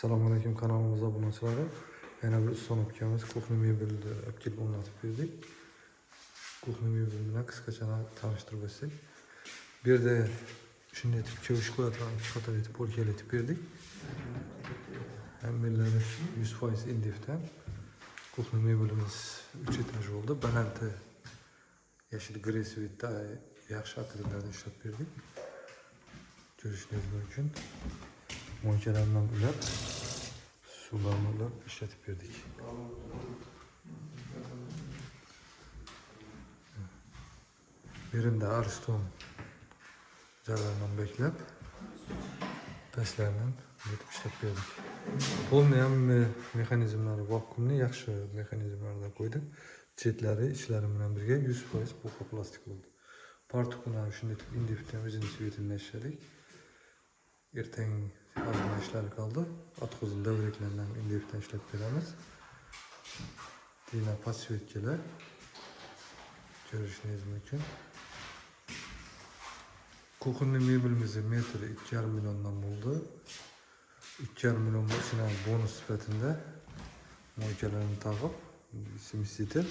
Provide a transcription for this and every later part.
Assalomualaikum kanalımıza obunachilar. Yana bir usta ukamiz kuxni mebelni olib kelib o'rnatib berdik. Kuxni mebel bilan qisqacha tanishtirib o'tsak. Bu yerda shunday etib ko'rish qo'yadigan qator etib o'rgalatib berdik. Hammalari 100% indifdan. Kuxni mebelimiz 3 etaj bo'ldi. Balandda yashil gresvitda yaxshi atriblarni ishlab berdik. Ko'rishingiz mumkin. Mo'nchalardan ulab, suvlarni ulab ishlatib berdik. Birinde Ariston jarlardan beklab, pastlardan yetib ishlab berdik. Polni ham mexanizmlari vakuumli yaxshi mexanizmlarda qo'ydik. Chetlari, ichlari bilan birga 100% buxa plastik bo'ldi. Partukuni shunday indifdan o'zini svetilni ishladik. Ertang azma ishlari qoldi. Atqozil davraklaridan indifdan ishlab beramiz. Dina podsvetkalar ko'rishingiz mumkin. Kuxni mebelimizni metri 2,5 milliondan bo'ldi. 2,5 million bo'lsa bonus sifatida mo'ykalarni taqib, simsitir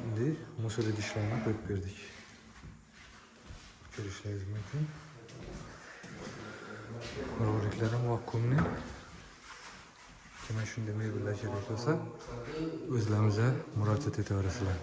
endi musor idishlarni qo'yib berdik. Ko'rishingiz mumkin. Roliklar ham vakuumli. Kimga shunday mebellar kerak bo'lsa, o'zlarimizga murojaat etaverasizlar.